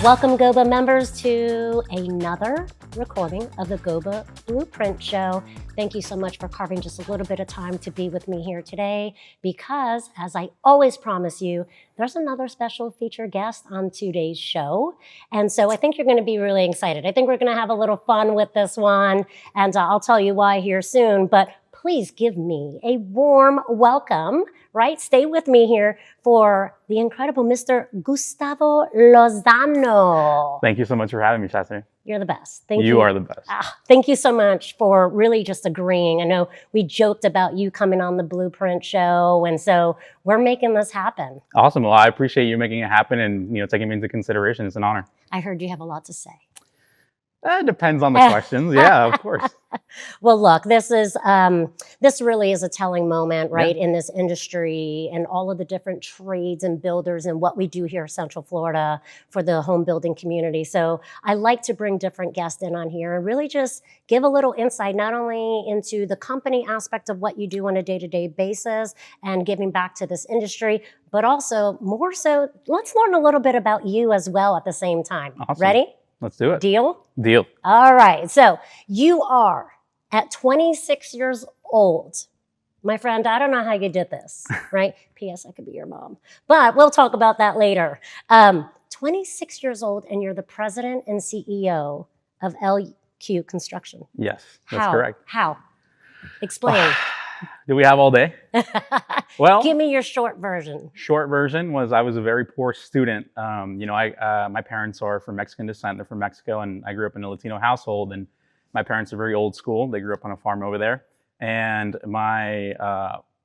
Welcome, GOBA members, to another recording of the GOBA Blueprint Show. Thank you so much for carving just a little bit of time to be with me here today because, as I always promise you, there's another special featured guest on today's show. And so I think you're going to be really excited. I think we're going to have a little fun with this one, and I'll tell you why here soon. But please give me a warm welcome, right? Stay with me here for the incredible Mr. Gustavo Lozano. Thank you so much for having me, Shasta. You're the best. Thank you. You are the best. Thank you so much for really just agreeing. I know we joked about you coming on the Blueprint Show, and so we're making this happen. Awesome. Well, I appreciate you making it happen and taking me into consideration. It's an honor. I heard you have a lot to say. It depends on the questions. Yeah, of course. Well, look, this really is a telling moment, right, in this industry and all of the different trades and builders and what we do here in Central Florida for the home building community. So I like to bring different guests in on here and really just give a little insight, not only into the company aspect of what you do on a day-to-day basis and giving back to this industry, but also more so, let's learn a little bit about you as well at the same time. Awesome. Ready? Let's do it. Deal? Deal. All right. So you are at 26 years old. My friend, I don't know how you did this, right? P.S. I could be your mom, but we'll talk about that later. 26 years old, and you're the president and CEO of LQ Construction. Yes, that's correct. How? Explain. Do we have all day? Well, give me your short version. Short version was I was a very poor student. My parents are from Mexican descent. They're from Mexico, and I grew up in a Latino household. And my parents are very old school. They grew up on a farm over there. And my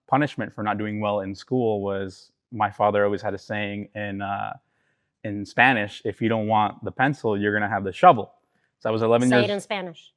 punishment for not doing well in school was my father always had a saying in Spanish: if you don't want the pencil, you're gonna have the shovel. So I was 11 years. Say it in Spanish.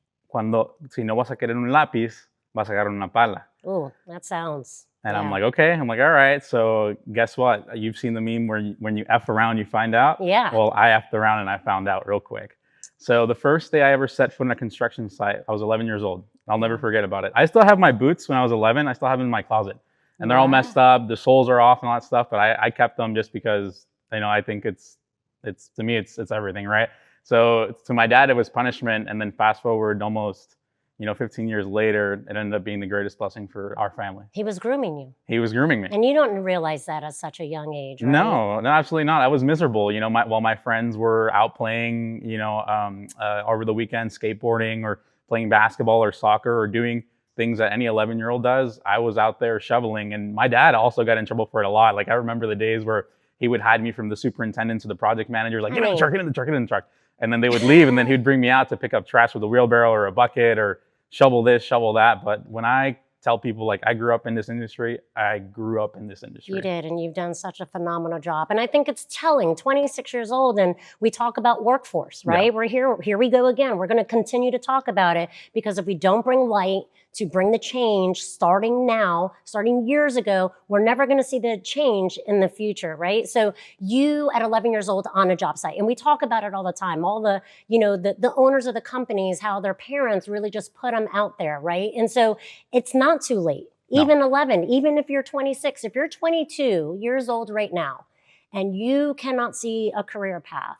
Si no vas a querer un lápiz, vas a agarrar una pala. Oh, that sounds. And I'm like, okay. I'm like, all right. So guess what? You've seen the meme where when you F around, you find out. Yeah. Well, I F'd around and I found out real quick. So the first day I ever set foot in a construction site, I was 11 years old. I'll never forget about it. I still have my boots when I was 11. I still have them in my closet. And they're all messed up. The soles are off and all that stuff. But I kept them just because, I think it's to me, it's everything, right? So to my dad, it was punishment. And then fast forward almost 15 years later, it ended up being the greatest blessing for our family. He was grooming you. He was grooming me. And you don't realize that at such a young age, right? No, absolutely not. I was miserable. While my friends were out playing, over the weekend, skateboarding or playing basketball or soccer or doing things that any 11-year-old does, I was out there shoveling. And my dad also got in trouble for it a lot. Like, I remember the days where he would hide me from the superintendent to the project manager, like, get in the truck, get in the truck, get in the truck. And then they would leave, and then he'd bring me out to pick up trash with a wheelbarrow or a bucket or shovel this, shovel that. But when I tell people, like, I grew up in this industry, I grew up in this industry. You did, and you've done such a phenomenal job. And I think it's telling, 26 years old, and we talk about workforce, right? Yeah. We're here we go again. We're going to continue to talk about it, because if we don't bring light to bring the change starting now, starting years ago, we're never going to see the change in the future, right? So you at 11 years old on a job site, and we talk about it all the time, all the, the owners of the companies, how their parents really just put them out there, right? And so it's not too late. Even 11, even if you're 26, if you're 22 years old right now, and you cannot see a career path,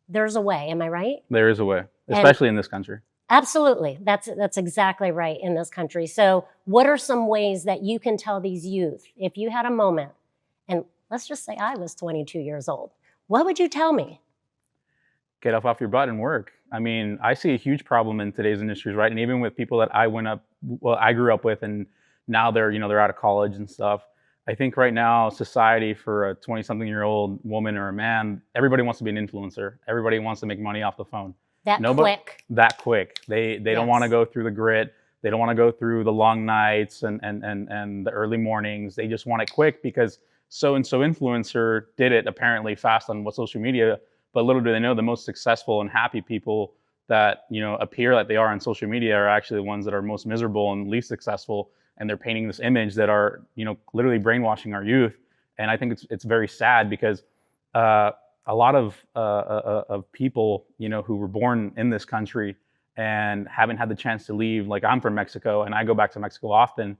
there's a way. Am I right? There is a way, especially in this country. Absolutely. That's exactly right in this country. So what are some ways that you can tell these youth, if you had a moment, and let's just say I was 22 years old, what would you tell me? Get off your butt and work. I mean, I see a huge problem in today's industries, right? And even with people that I grew up with, and now they're out of college and stuff. I think right now, society, for a 20-something-year-old woman or a man, everybody wants to be an influencer. Everybody wants to make money off the phone. That quick. They don't want to go through the grit. They don't want to go through the long nights and the early mornings. They just want it quick because so-and-so influencer did it apparently fast on social media. But little do they know, the most successful and happy people that appear like they are on social media are actually the ones that are most miserable and least successful. And they're painting this image that are literally brainwashing our youth. And I think it's very sad because a lot of people, who were born in this country and haven't had the chance to leave. Like, I'm from Mexico and I go back to Mexico often.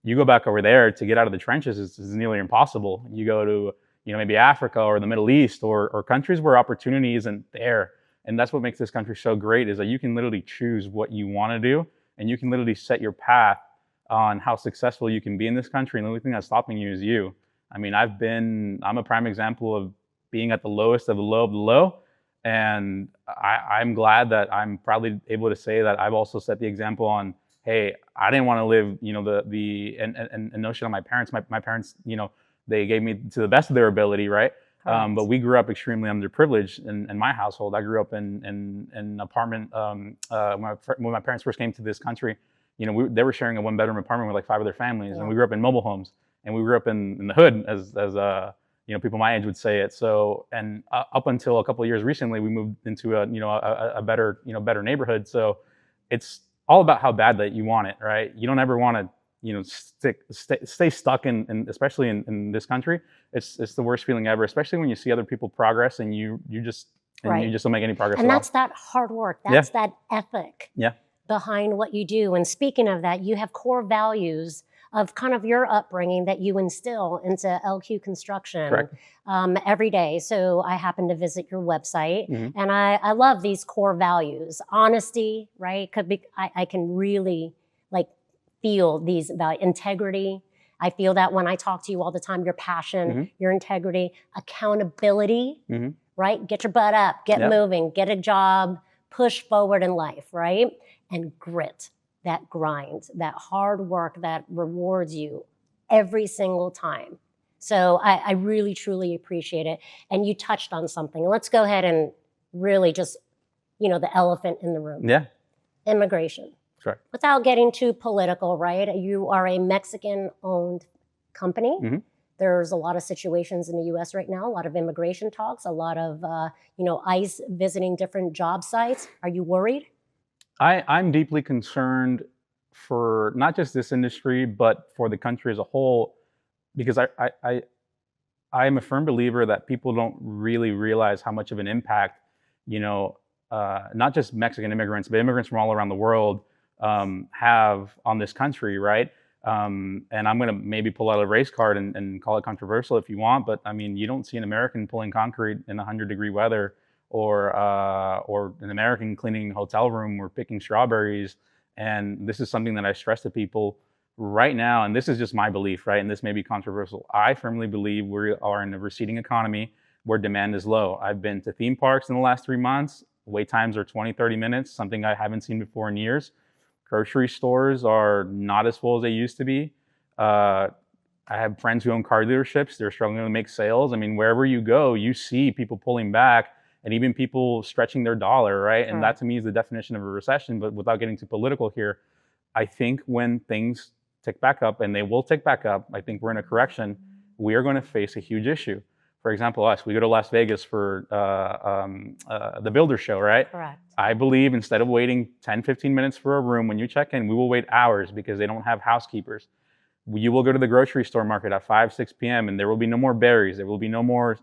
You go back over there to get out of the trenches is nearly impossible. You go to, maybe Africa or the Middle East or countries where opportunity isn't there. And that's what makes this country so great, is that you can literally choose what you want to do, and you can literally set your path on how successful you can be in this country. And the only thing that's stopping you is you. I mean, I'm a prime example of being at the lowest of the low of the low. And I'm glad that I'm proudly able to say that I've also set the example on, hey, I didn't want to live, and notion on my parents. My parents, they gave me to the best of their ability, right? But we grew up extremely underprivileged in my household. I grew up in an apartment when my parents first came to this country. They were sharing a 1-bedroom apartment with like 5 other families, and we grew up in mobile homes, and we grew up in the hood, as people my age would say it. So, and up until a couple of years recently, we moved into a better neighborhood. So, it's all about how bad that you want it, right? You don't ever want to stay stuck in especially in this country. It's the worst feeling ever, especially when you see other people progress and you just don't make any progress. And that's that hard work. That's that ethic behind what you do. And speaking of that, you have core values of kind of your upbringing that you instill into LQ Construction every day. So I happen to visit your website, and I love these core values. Honesty, right? I can really feel these about integrity. I feel that when I talk to you all the time, your passion, your integrity, accountability, right? Get your butt up, get moving, get a job, push forward in life, right? And grit, that grind, that hard work that rewards you every single time. So I really, truly appreciate it. And you touched on something. Let's go ahead and really just, the elephant in the room. Yeah. Immigration. Correct. Without getting too political, right? You are a Mexican-owned company. There's a lot of situations in the U.S. right now, a lot of immigration talks, a lot of, ICE visiting different job sites. Are you worried? I'm deeply concerned for not just this industry, but for the country as a whole, because I am a firm believer that people don't really realize how much of an impact, not just Mexican immigrants, but immigrants from all around the world have on this country, right? And I'm going to maybe pull out a race card and call it controversial if you want, but I mean, you don't see an American pulling concrete in 100-degree weather, or an American cleaning a hotel room or picking strawberries. And this is something that I stress to people right now, and this is just my belief, right? And this may be controversial. I firmly believe we are in a receding economy where demand is low. I've been to theme parks in the last 3 months. Wait times are 20, 30 minutes, something I haven't seen before in years. Grocery stores are not as full as they used to be. I have friends who own car dealerships. They're struggling to make sales. I mean, wherever you go, you see people pulling back, and even people stretching their dollar, right? And that to me is the definition of a recession. But without getting too political here, I think when things tick back up, and they will tick back up, I think we're in a correction, we are going to face a huge issue. For example, we go to Las Vegas for the Builder Show, right? Correct. I believe instead of waiting 10, 15 minutes for a room when you check in, we will wait hours because they don't have housekeepers. You will go to the grocery store market at 5, 6 p.m. and there will be no more berries. There will be no more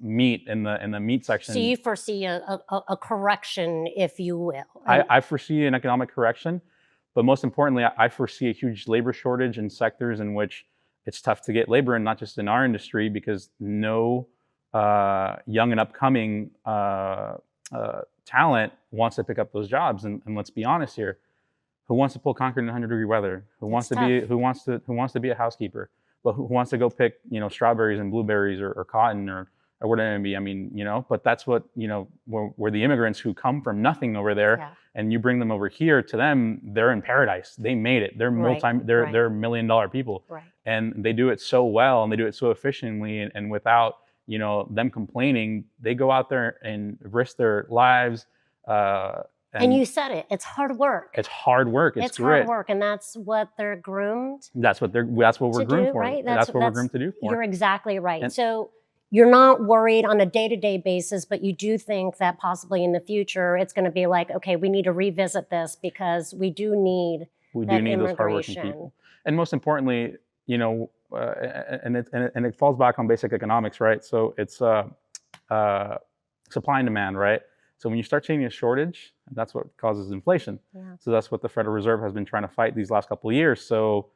meat in the meat section. So you foresee a correction, if you will. I foresee an economic correction, but most importantly, I foresee a huge labor shortage in sectors in which it's tough to get labor, and not just in our industry, because no young and upcoming talent wants to pick up those jobs. And let's be honest here, who wants to pull concrete in 100-degree weather? Who wants to be a housekeeper? But who wants to go pick strawberries and blueberries or cotton or whatever it may be? I mean, but that's what where the immigrants who come from nothing over there, and you bring them over here, to them, they're in paradise. They made it. They're they're $1 million people, and they do it so well, and they do it so efficiently, and without them complaining, they go out there and risk their lives. And you said it. It's hard work. It's hard work. It's grit. Hard work, and that's what they're groomed. That's what we're groomed for. Right? That's what we're groomed to do for. You're exactly right. So you're not worried on a day-to-day basis, but you do think that possibly in the future it's going to be like, okay, we need to revisit this because we do need those hardworking people. And most importantly, and it falls back on basic economics, right? So it's supply and demand, right? So when you start seeing a shortage, that's what causes inflation. So that's what the Federal Reserve has been trying to fight these last couple of years. So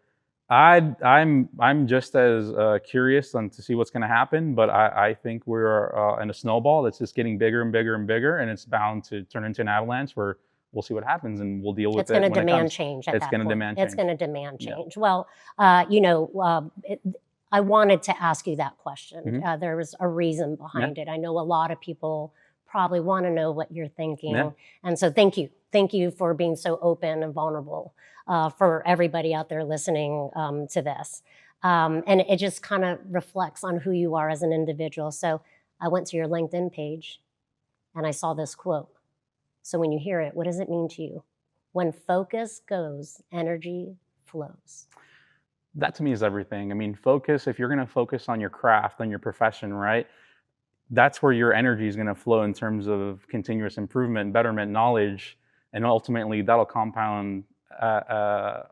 I'm just as curious on to see what's going to happen, but I think we're in a snowball that's just getting bigger and bigger and bigger, and it's bound to turn into an avalanche where we'll see what happens and we'll deal with It's it going to when it demand comes. change at It's that going to point. demand change. It's going to demand Yeah. change. Well, I wanted to ask you that question. There was a reason behind it. I know a lot of people probably want to know what you're thinking. Yeah. And so thank you. Thank you for being so open and vulnerable for everybody out there listening to this. And it just kind of reflects on who you are as an individual. So I went to your LinkedIn page and I saw this quote. So when you hear it, what does it mean to you? When focus goes, energy flows. That to me is everything. I mean, focus, if you're going to focus on your craft, on your profession, right? That's where your energy is going to flow in terms of continuous improvement, betterment, knowledge, and ultimately that'll compound,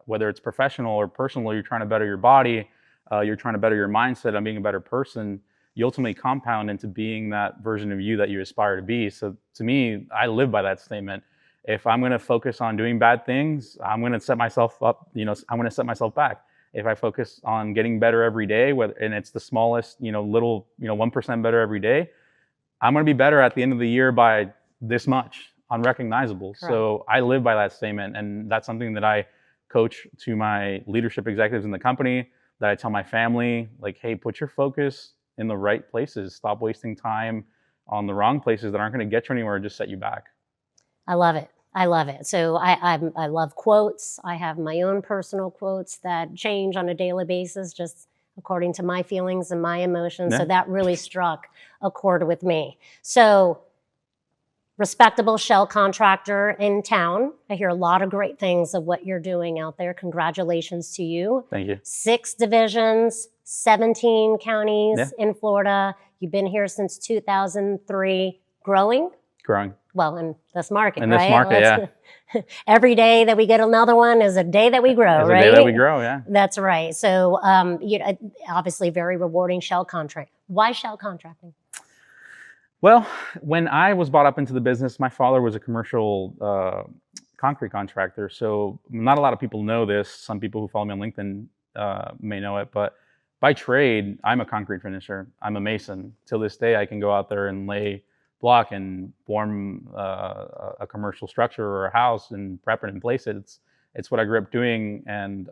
whether it's professional or personal, you're trying to better your body, you're trying to better your mindset on being a better person, you ultimately compound into being that version of you that you aspire to be. So to me, I live by that statement. If I'm going to focus on doing bad things, I'm going to set myself up, I'm going to set myself back. If I focus on getting better every day, and it's the smallest, little, 1% better every day, I'm going to be better at the end of the year by this much, unrecognizable. Correct. So I live by that statement. And that's something that I coach to my leadership executives in the company, that I tell my family, like, hey, put your focus in the right places. Stop wasting time on the wrong places that aren't going to get you anywhere and just set you back. I love it. I love it. So I love quotes. I have my own personal quotes that change on a daily basis, just according to my feelings and my emotions. Yeah. So that really struck a chord with me. So respectable shell contractor in town. I hear a lot of great things of what you're doing out there. Congratulations to you. Thank you. 6 divisions, 17 counties Yeah. in Florida. You've been here since 2003, growing. Well, in this market, in right? this market, yeah. Every day that we get another one is a day that we grow, It's right? a day that we grow, yeah. That's right. So, obviously, very rewarding shell contract. Why shell contracting? Well, when I was brought up into the business, my father was a commercial concrete contractor. So not a lot of people know this. Some people who follow me on LinkedIn may know it, but by trade, I'm a concrete finisher. I'm a mason. Till this day, I can go out there and lay block and form a commercial structure or a house and prep it and place it. It's what I grew up doing, and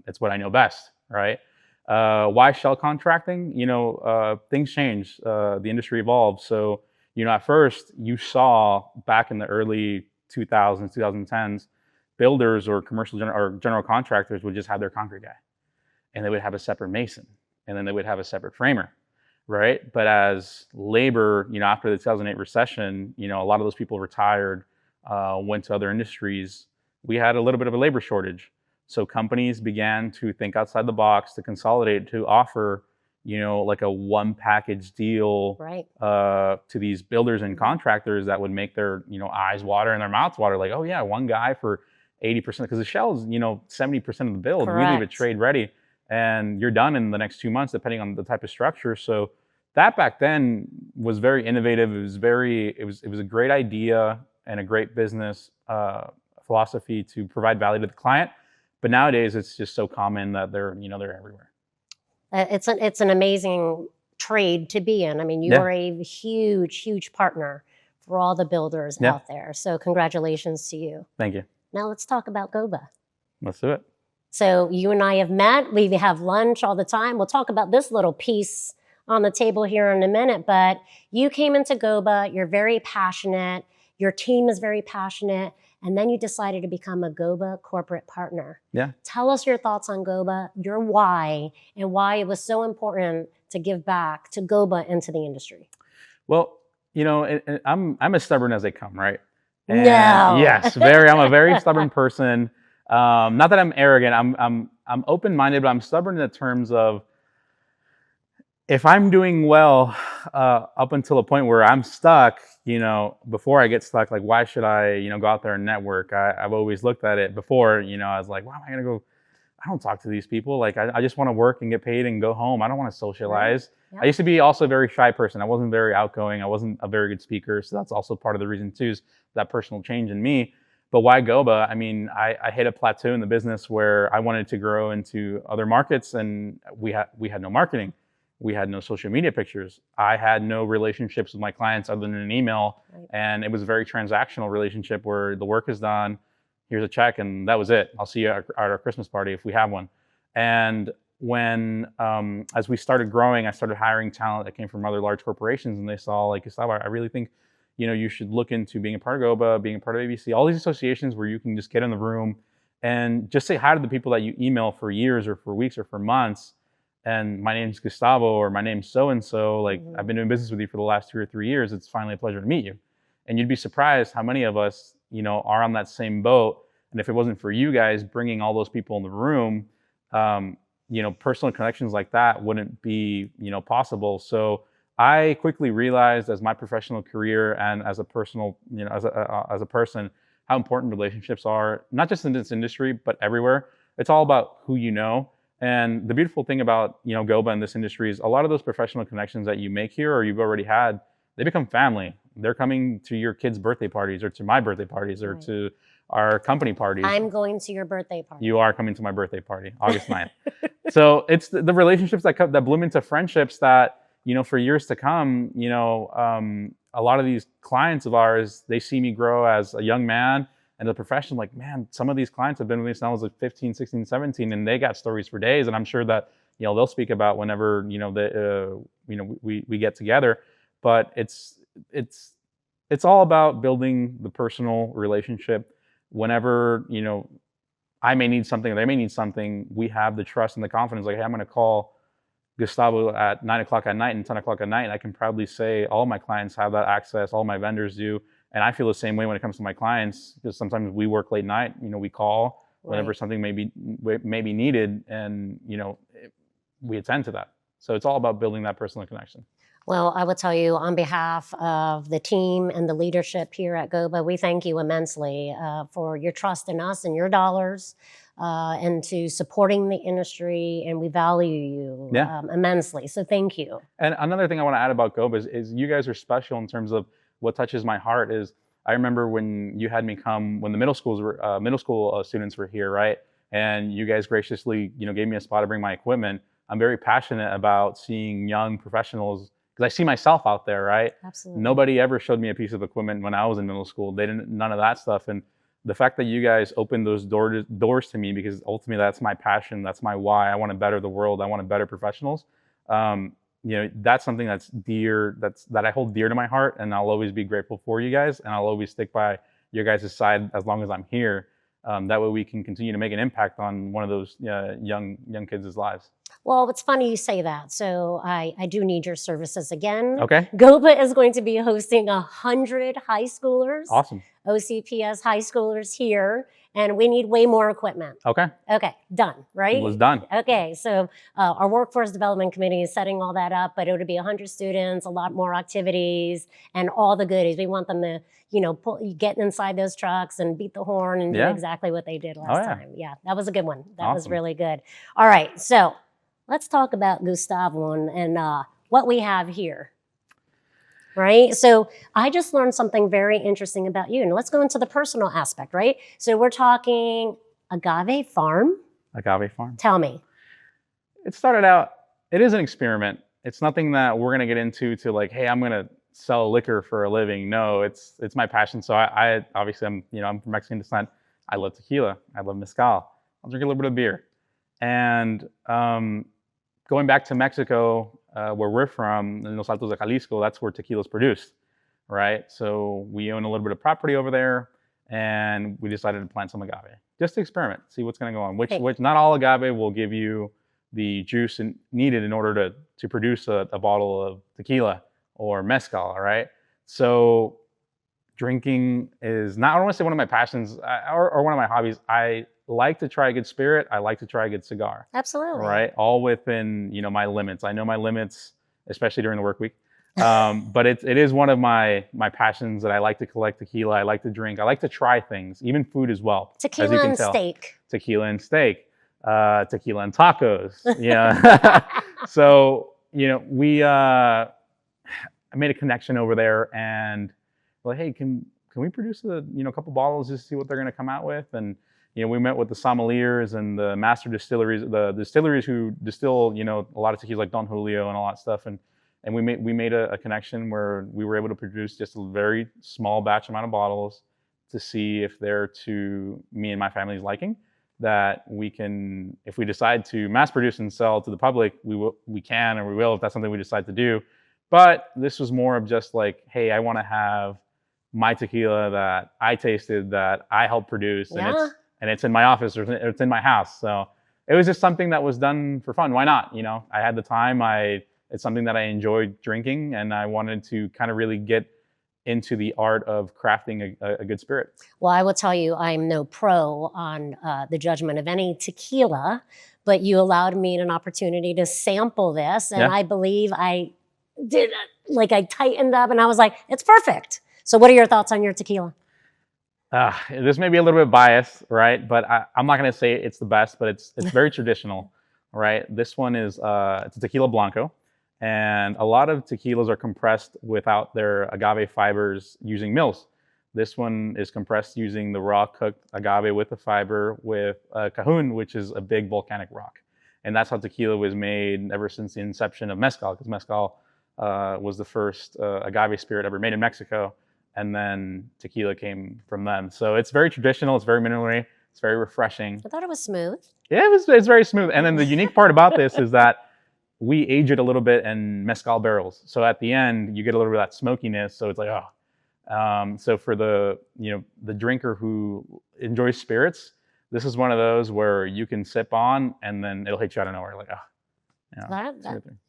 it's what I know best, right? Why shell contracting? Things change. The industry evolves. So, at first you saw back in the early 2000s, 2010s, builders or general contractors would just have their concrete guy, and they would have a separate mason, and then they would have a separate framer. Right. But as labor, after the 2008 recession, a lot of those people retired, went to other industries. We had a little bit of a labor shortage. So companies began to think outside the box, to consolidate, to offer, like a one package deal, right, to these builders and contractors that would make their, eyes water and their mouths water. Like, oh yeah, one guy for 80%, because the shell's, 70% of the build. Correct. We leave it trade ready, and you're done in the next 2 months, depending on the type of structure. So that back then was very innovative. It was a great idea and a great business philosophy to provide value to the client. But nowadays, it's just so common that they're everywhere. It's an amazing trade to be in. I mean, you are a huge partner for all the builders out there. So congratulations to you. Thank you. Now let's talk about GOBA. Let's do it. So you and I have met. We have lunch all the time. We'll talk about this little piece on the table here in a minute, but you came into GOBA, you're very passionate, your team is very passionate, and then you decided to become a GOBA corporate partner. Yeah. Tell us your thoughts on GOBA, your why, and why it was so important to give back to GOBA and to the industry. Well, I'm as stubborn as they come, right? And no. Yes, I'm a very stubborn person. Not that I'm arrogant. I'm open-minded, but I'm stubborn in the terms of, if I'm doing well up until a point where I'm stuck, before I get stuck, like, why should I, go out there and network? I've always looked at it before, I was like, why am I going to go? I don't talk to these people. Like, I just want to work and get paid and go home. I don't want to socialize. Right. Yeah. I used to be also a very shy person. I wasn't very outgoing. I wasn't a very good speaker. So that's also part of the reason too, is that personal change in me. But why GOBA? I mean, I hit a plateau in the business where I wanted to grow into other markets, and we had no marketing. We had no social media pictures. I had no relationships with my clients other than an email. Right. And it was a very transactional relationship where the work is done, here's a check, and that was it. I'll see you at our Christmas party if we have one. And when, as we started growing, I started hiring talent that came from other large corporations, and they saw, like, Gustavo, I really think, you should look into being a part of GOBA, being a part of ABC, all these associations where you can just get in the room and just say hi to the people that you email for years or for weeks or for months. And my name's Gustavo, or my name's so-and-so, like, I've been doing business with you for the last 2 or 3 years. It's finally a pleasure to meet you. And you'd be surprised how many of us, are on that same boat. And if it wasn't for you guys bringing all those people in the room, personal connections like that wouldn't be, possible. So I quickly realized, as my professional career and as a personal, as a person, how important relationships are, not just in this industry, but everywhere. It's all about who you know. And the beautiful thing about, GOBA in this industry is a lot of those professional connections that you make here or you've already had, they become family. They're coming to your kids' birthday parties, or to my birthday parties, or to our company parties. I'm going to your birthday party. You are coming to my birthday party, August 9th. So it's the relationships that bloom into friendships that, for years to come, a lot of these clients of ours, they see me grow as a young man and a professional. Like, man, some of these clients have been with me since I was like 15, 16, 17, and they got stories for days. And I'm sure that, they'll speak about whenever, we get together. But it's all about building the personal relationship. Whenever, I may need something or they may need something, we have the trust and the confidence. Like, hey, I'm going to call Gustavo at 9 o'clock at night and 10 o'clock at night. And I can proudly say all my clients have that access, all my vendors do. And I feel the same way when it comes to my clients, because sometimes we work late night, we call whenever something may be needed, and, we attend to that. So it's all about building that personal connection. Well, I will tell you, on behalf of the team and the leadership here at GOBA, we thank you immensely for your trust in us and your dollars, and to supporting the industry, and we value you immensely. So thank you. And another thing I want to add about GOBA is you guys are special in terms of what touches my heart. Is I remember when you had me come, when the middle school students were here, right? And you guys graciously, gave me a spot to bring my equipment. I'm very passionate about seeing young professionals, because I see myself out there, right? Absolutely. Nobody ever showed me a piece of equipment when I was in middle school. They didn't, none of that stuff. And the fact that you guys opened those doors to me, because ultimately that's my passion, that's my why. I want to better the world. I want to better professionals. That's something that's dear, that I hold dear to my heart, and I'll always be grateful for you guys, and I'll always stick by your guys' side as long as I'm here. That way we can continue to make an impact on one of those young kids' lives. Well, it's funny you say that. So I do need your services again. Okay. GOBA is going to be hosting 100 high schoolers. Awesome. OCPS high schoolers here, and we need way more equipment. Okay. Okay, done, right? It was done. Okay, so our workforce development committee is setting all that up, but it would be 100 students, a lot more activities, and all the goodies. We want them to, get inside those trucks and beat the horn and do exactly what they did last time. Yeah, that was a good one. That was really good. All right, so let's talk about Gustavo and what we have here. Right? So I just learned something very interesting about you. And let's go into the personal aspect, right? So we're talking agave farm. Agave farm. Tell me. It started out, it is an experiment. It's nothing that we're going to get into to like, hey, I'm going to sell liquor for a living. No, it's my passion. So I obviously I'm from Mexican descent. I love tequila. I love mezcal. I'll drink a little bit of beer. And going back to Mexico, where we're from, in Los Altos de Jalisco, that's where tequila is produced, right? So we own a little bit of property over there, and we decided to plant some agave, just to experiment, see what's going to go on. Which not all agave will give you the juice needed in order to produce a bottle of tequila or mezcal, right? So drinking is not, I don't want to say one of my passions or one of my hobbies. I like to try a good spirit. I like to try a good cigar. Absolutely. Right? All within, my limits. I know my limits, especially during the work week. But it is one of my passions that I like to collect tequila. I like to drink. I like to try things, even food as well. Tequila and steak. Tequila and steak. Tequila and tacos. Yeah. So, I made a connection over there, and well, hey, can can we produce a couple bottles just to see what they're going to come out with? And we met with the sommeliers and the master distilleries, the distilleries who distill a lot of tequilas like Don Julio and all that stuff. And we made a connection where we were able to produce just a very small batch amount of bottles to see if they're to me and my family's liking. That we can, if we decide to mass produce and sell to the public, we can, or we will if that's something we decide to do. But this was more of just like, hey, I want to have my tequila that I tasted, that I helped produce, and it's in my office or it's in my house. So it was just something that was done for fun. Why not? I had the time. It's something that I enjoyed drinking, and I wanted to kind of really get into the art of crafting a good spirit. Well, I will tell you, I'm no pro on the judgment of any tequila, but you allowed me an opportunity to sample this, and I believe I did, I tightened up, and I was like, it's perfect. So what are your thoughts on your tequila? This may be a little bit biased, right? But I'm not going to say it's the best, but it's very traditional, right? This one is it's a tequila blanco. And a lot of tequilas are compressed without their agave fibers using mills. This one is compressed using the raw cooked agave with the fiber with cajun, which is a big volcanic rock. And that's how tequila was made ever since the inception of mezcal, because mezcal was the first agave spirit ever made in Mexico. And then tequila came from them. So it's very traditional. It's very mineral. It's very refreshing. I thought it was smooth. Yeah, it's very smooth. And then the unique part about this is that we age it a little bit in mezcal barrels. So at the end, you get a little bit of that smokiness. So it's like, so for the drinker who enjoys spirits, this is one of those where you can sip on and then it'll hit you out of nowhere. Like,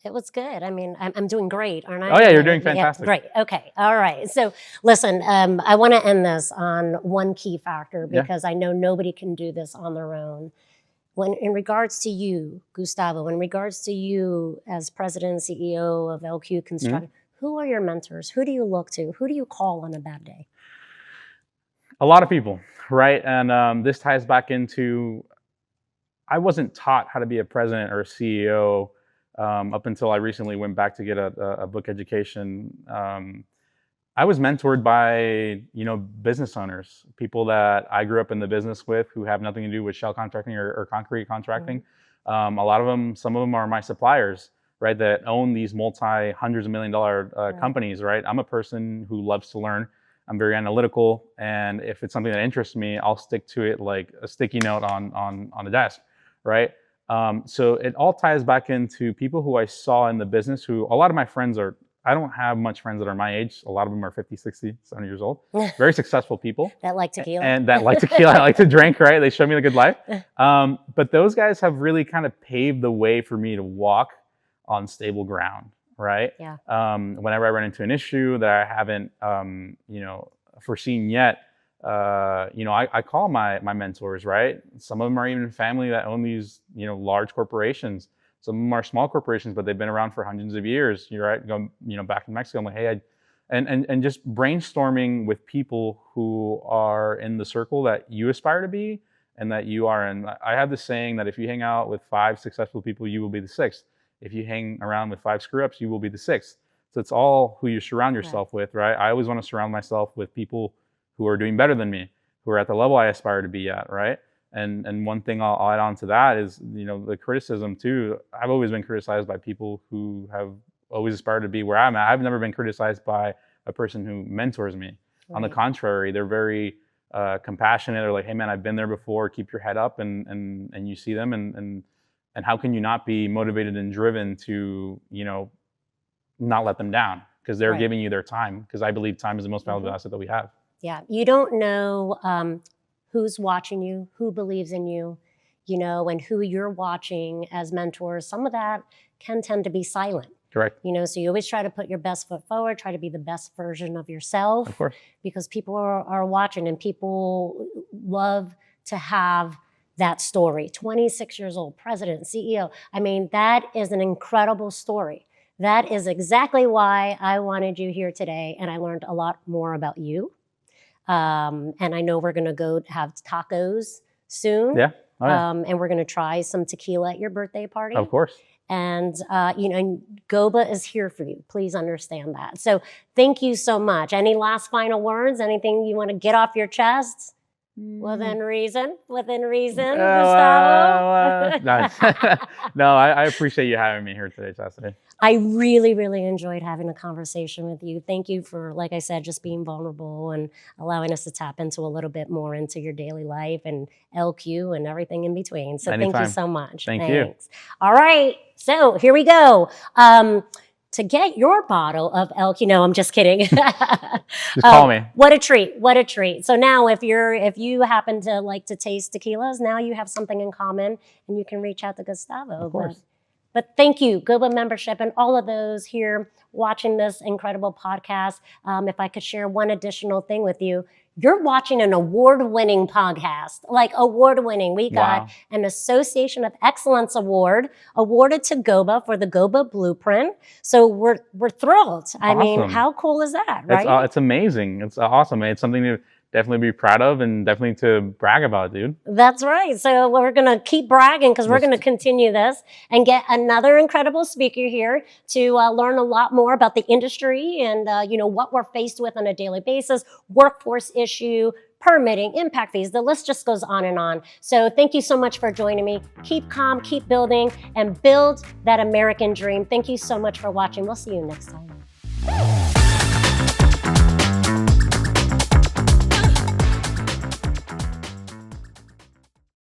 it was good. I mean, I'm doing great, aren't I? Oh yeah, you're doing fantastic. Yeah, great. Okay. All right. So listen, I want to end this on one key factor because I know nobody can do this on their own. When in regards to you, Gustavo, in regards to you as president and CEO of LQ Construction, who are your mentors? Who do you look to? Who do you call on a bad day? A lot of people, right? And this ties back into, I wasn't taught how to be a president or a CEO up until I recently went back to get a book education. I was mentored by, business owners, people that I grew up in the business with who have nothing to do with shell contracting or concrete contracting. A lot of them, some of them are my suppliers, right? That own these hundreds of $1 million companies, right? I'm a person who loves to learn. I'm very analytical. And if it's something that interests me, I'll stick to it like a sticky note on the desk, right? So it all ties back into people who I saw in the business who, a lot of my friends I don't have much friends that are my age. A lot of them are 50, 60, 70 years old. Very successful people. That like tequila. And that like tequila. I like to drink, right? They show me the good life. But those guys have really kind of paved the way for me to walk on stable ground, right? Yeah. Whenever I run into an issue that I haven't, foreseen yet, I call my mentors, right? Some of them are even family that own these, large corporations. Some of them are small corporations, but they've been around for hundreds of years. You're right, going, back in Mexico. I'm like, hey, and just brainstorming with people who are in the circle that you aspire to be and that you are in. I have this saying that if you hang out with 5 successful people, you will be the 6th. If you hang around with 5 screw-ups, you will be the 6th. So it's all who you surround yourself with, right? I always want to surround myself with people who are doing better than me, who are at the level I aspire to be at, right? And one thing I'll add on to that is, the criticism too. I've always been criticized by people who have always aspired to be where I'm at. I've never been criticized by a person who mentors me. Right. On the contrary, they're very compassionate. They're like, hey man, I've been there before. Keep your head up, and you see them, and how can you not be motivated and driven to, not let them down because they're giving you their time. Because I believe time is the most valuable asset that we have. Yeah, you don't know who's watching you, who believes in you, and who you're watching as mentors. Some of that can tend to be silent. Correct. So you always try to put your best foot forward, try to be the best version of yourself. Of course. Because people are watching and people love to have that story. 26 years old, president, CEO. I mean, that is an incredible story. That is exactly why I wanted you here today, and I learned a lot more about you. And I know we're going to go have tacos soon. Yeah. Oh, yeah. And we're going to try some tequila at your birthday party. Of course. And, GOBA is here for you. Please understand that. So thank you so much. Any last final words? Anything you want to get off your chest? Within reason, Gustavo. No, I appreciate you having me here today, Chastity. I really, really enjoyed having a conversation with you. Thank you for, like I said, just being vulnerable and allowing us to tap into a little bit more into your daily life and LQ and everything in between. So Anytime. Thank you so much. Thanks. You. All right. So here we go. To get your bottle of LQ, no, I'm just kidding. Just call me. What a treat. What a treat. So now if you happen to like to taste tequilas, now you have something in common and you can reach out to Gustavo. Of course. But thank you, GOBA membership, and all of those here watching this incredible podcast. If I could share one additional thing with you, you're watching an award-winning podcast, like award-winning. We got an Association of Excellence Award awarded to GOBA for the GOBA Blueprint. So we're thrilled. I mean, how cool is that, right? It's amazing. It's awesome. It's something to definitely be proud of and definitely to brag about, dude. That's right. So we're going to keep bragging because we're going to continue this and get another incredible speaker here to learn a lot more about the industry and, what we're faced with on a daily basis, workforce issue, permitting, impact fees. The list just goes on and on. So thank you so much for joining me. Keep calm, keep building, and build that American dream. Thank you so much for watching. We'll see you next time.